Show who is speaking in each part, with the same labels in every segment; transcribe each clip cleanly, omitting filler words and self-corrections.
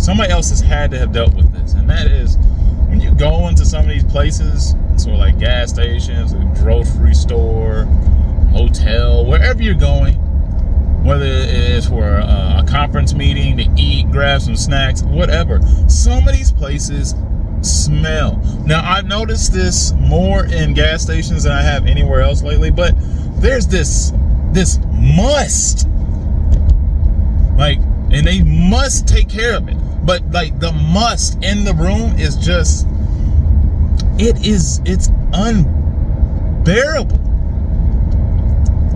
Speaker 1: somebody else has had to have dealt with this, and that is when you go into some of these places, so like gas stations, a grocery store, hotel, wherever you're going, whether it is for a conference meeting, to eat, grab some snacks, whatever, some of these places smell. Now, I've noticed this more in gas stations than I have anywhere else lately, but there's this must, like, and they must take care of it. But like the must in the room is just, it's unbearable.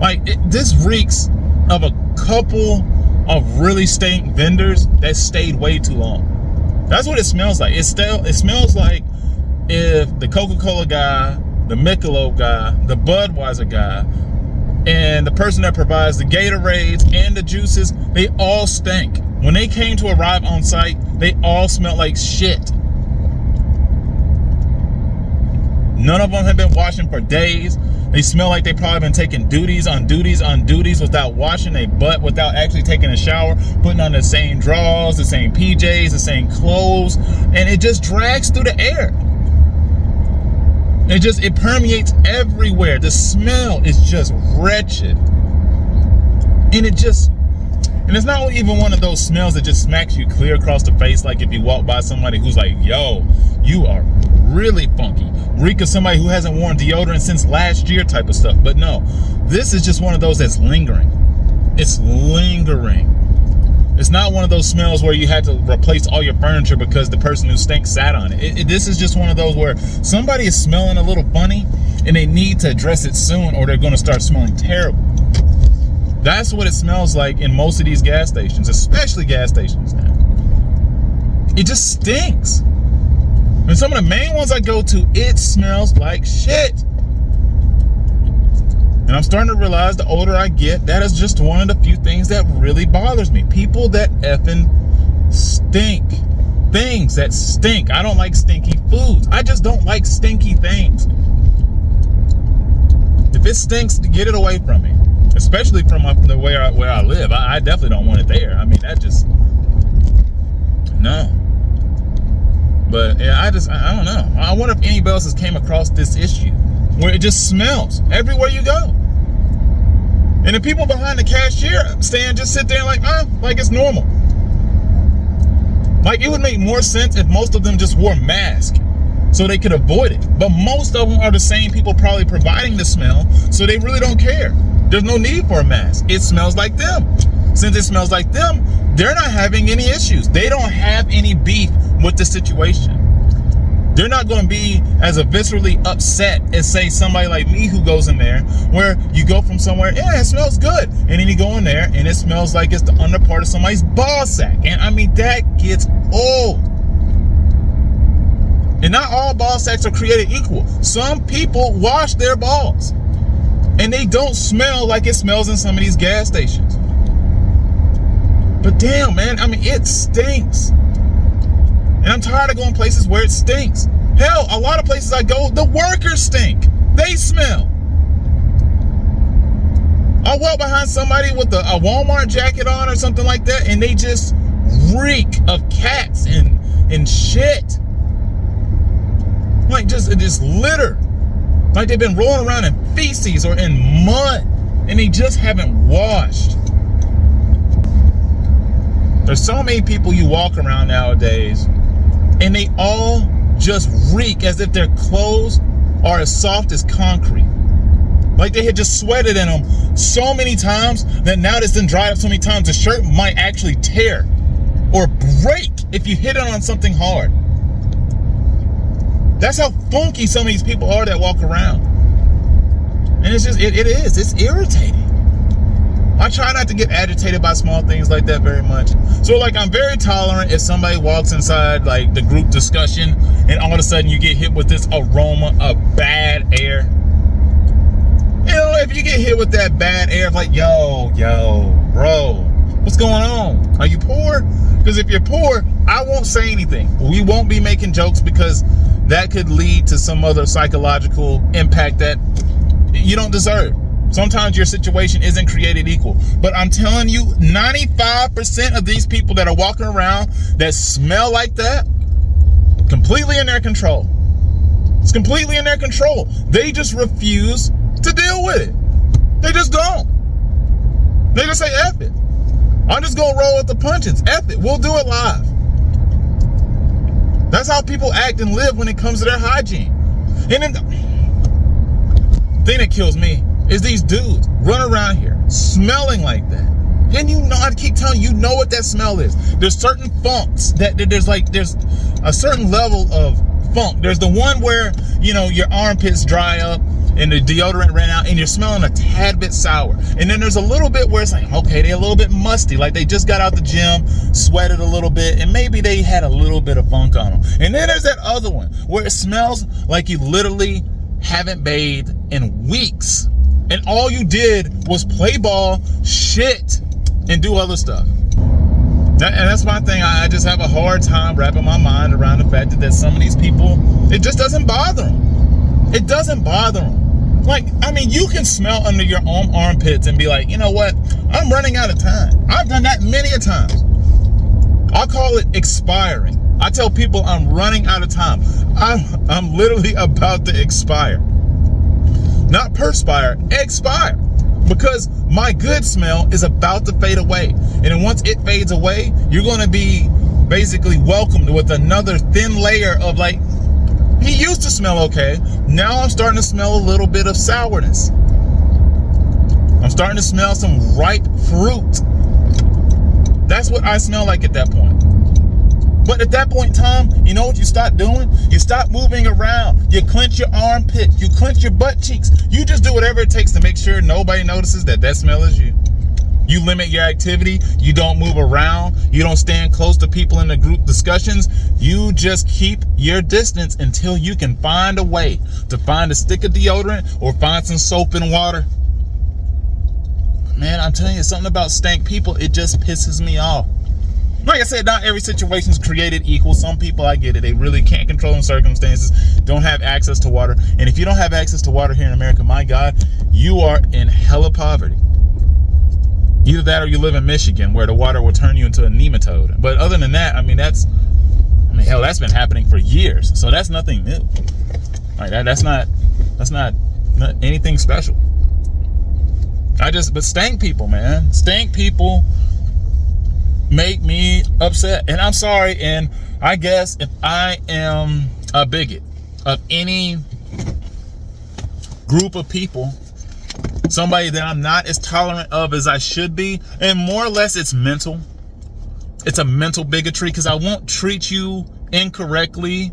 Speaker 1: Like this reeks of a couple of really stank vendors that stayed way too long. That's what it smells like. It smells like if the Coca-Cola guy, the Michelob guy, the Budweiser guy, and the person that provides the Gatorades and the juices, they all stank. When they came to arrive on site, they all smelled like shit. None of them have been washing for days. They smell like they probably been taking duties on duties on duties without washing their butt, without actually taking a shower, putting on the same drawers, the same PJs, the same clothes, and it just drags through the air. It permeates everywhere. The smell is just wretched. And it's not even one of those smells that just smacks you clear across the face, like if you walk by somebody who's like, yo, you are really funky. Reek of somebody who hasn't worn deodorant since last year type of stuff. But no, this is just one of those that's lingering. It's lingering. It's not one of those smells where you had to replace all your furniture because the person who stinks sat on it. This is just one of those where somebody is smelling a little funny and they need to address it soon or they're going to start smelling terrible. That's what it smells like in most of these gas stations, especially gas stations now. It just stinks. And some of the main ones I go to, it smells like shit. And I'm starting to realize the older I get, that is just one of the few things that really bothers me. People that effing stink. Things that stink. I don't like stinky foods. I just don't like stinky things. If it stinks, get it away from me. Especially from where I live. I definitely don't want it there. I mean, that just, no. But yeah, I don't know. I wonder if anybody else has came across this issue where it just smells everywhere you go. And the people behind the cashier stand just sit there like it's normal. Like, it would make more sense if most of them just wore masks so they could avoid it. But most of them are the same people probably providing the smell, so they really don't care. There's no need for a mask. It smells like them. Since it smells like them, they're not having any issues. They don't have any beef with the situation. They're not going to be as viscerally upset as, say, somebody like me who goes in there, where you go from somewhere, yeah, it smells good. And then you go in there and it smells like it's the under part of somebody's ball sack. And I mean, that gets old. And not all ball sacks are created equal. Some people wash their balls and they don't smell like it smells in some of these gas stations. But damn, man, I mean, it stinks. And I'm tired of going places where it stinks. Hell, a lot of places I go, the workers stink. They smell. I'll walk behind somebody with a Walmart jacket on or something like that, and they just reek of cats and shit. Like just litter. Like they've been rolling around in feces or in mud, and they just haven't washed. There's so many people you walk around nowadays, and they all just reek as if their clothes are as soft as concrete. Like they had just sweated in them so many times that now that's been dried up so many times, the shirt might actually tear or break if you hit it on something hard. That's how funky some of these people are that walk around. And it's just, it's irritating. I try not to get agitated by small things like that very much. So like, I'm very tolerant if somebody walks inside like the group discussion and all of a sudden you get hit with this aroma of bad air. You know, if you get hit with that bad air of like, yo, bro, what's going on? Are you poor? Because if you're poor, I won't say anything. We won't be making jokes because that could lead to some other psychological impact that you don't deserve. Sometimes your situation isn't created equal. But I'm telling you, 95% of these people that are walking around that smell like that, completely in their control. It's completely in their control. They just refuse to deal with it. They just don't. They just say, F it. I'm just going to roll with the punches. F it. We'll do it live. That's how people act and live when it comes to their hygiene. And then the thing that kills me is these dudes run around here smelling like that. And you know, I keep telling you, you know what that smell is. There's certain funks that there's a certain level of funk. There's the one where, you know, your armpits dry up and the deodorant ran out and you're smelling a tad bit sour. And then there's a little bit where it's like, okay, they're a little bit musty, like they just got out the gym, sweated a little bit, and maybe they had a little bit of funk on them. And then there's that other one where it smells like you literally haven't bathed in weeks. And all you did was play ball, shit, and do other stuff. And that's my thing. I just have a hard time wrapping my mind around the fact that some of these people, it just doesn't bother them. It doesn't bother them. Like, I mean, you can smell under your own armpits and be like, you know what? I'm running out of time. I've done that many a times. I call it expiring. I tell people I'm running out of time. I'm literally about to expire. Not perspire, expire. Because my good smell is about to fade away. And then once it fades away, you're going to be basically welcomed with another thin layer of like, he used to smell okay. Now I'm starting to smell a little bit of sourness. I'm starting to smell some ripe fruit. That's what I smell like at that point. But at that point in time, you know what you stop doing? You stop moving around. You clench your armpit. You clench your butt cheeks. You just do whatever it takes to make sure nobody notices that smell is you. You limit your activity. You don't move around. You don't stand close to people in the group discussions. You just keep your distance until you can find a way to find a stick of deodorant or find some soap and water. Man, I'm telling you, something about stank people, it just pisses me off. Like I said, not every situation is created equal. Some people, I get it, they really can't control them circumstances, don't have access to water. And if you don't have access to water here in America, my God, you are in hella poverty. Either that or you live in Michigan where the water will turn you into a nematode. But other than that, I mean, hell, that's been happening for years. So that's nothing new. Like that's not anything special. But stank people, man. Stank people make me upset. And I'm sorry, and I guess if I am a bigot of any group of people, somebody that I'm not as tolerant of as I should be, and more or less it's mental. It's a mental bigotry because I won't treat you incorrectly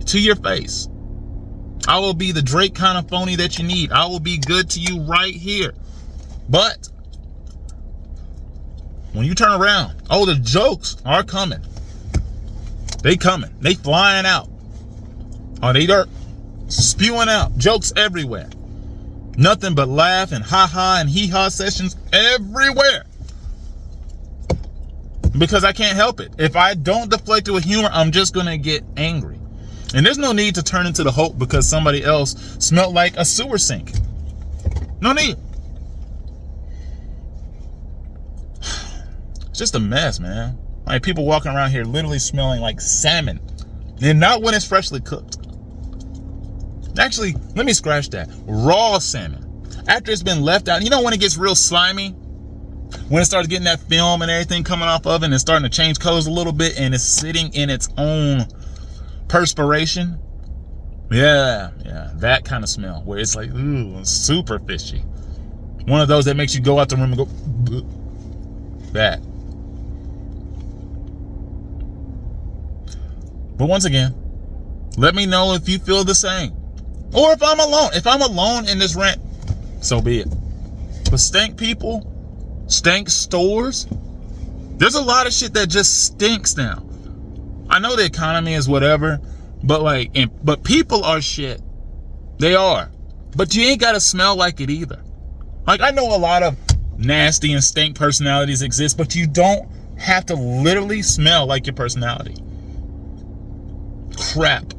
Speaker 1: to your face. I will be the Drake kind of phony that you need. I will be good to you right here. But when you turn around, oh, the jokes are coming. They coming. They flying out. Oh, they are spewing out. Jokes everywhere. Nothing but laugh and ha-ha and hee-haw sessions everywhere. Because I can't help it. If I don't deflect it with humor, I'm just going to get angry. And there's no need to turn into the Hulk because somebody else smelled like a sewer sink. No need. It's just a mess, man. Like people walking around here literally smelling like salmon. And not when it's freshly cooked. Actually, let me scratch that. Raw salmon. After it's been left out. You know when it gets real slimy? When it starts getting that film and everything coming off of it and it's starting to change colors a little bit and it's sitting in its own perspiration. Yeah, that kind of smell where it's like, ooh, super fishy. One of those that makes you go out the room and go, bleh. That. But once again, let me know if you feel the same. Or if I'm alone. If I'm alone in this rant, so be it. But stank people, stank stores, there's a lot of shit that just stinks now. I know the economy is whatever, but but people are shit. They are. But you ain't gotta smell like it either. Like, I know a lot of nasty and stank personalities exist, but you don't have to literally smell like your personality. Crap.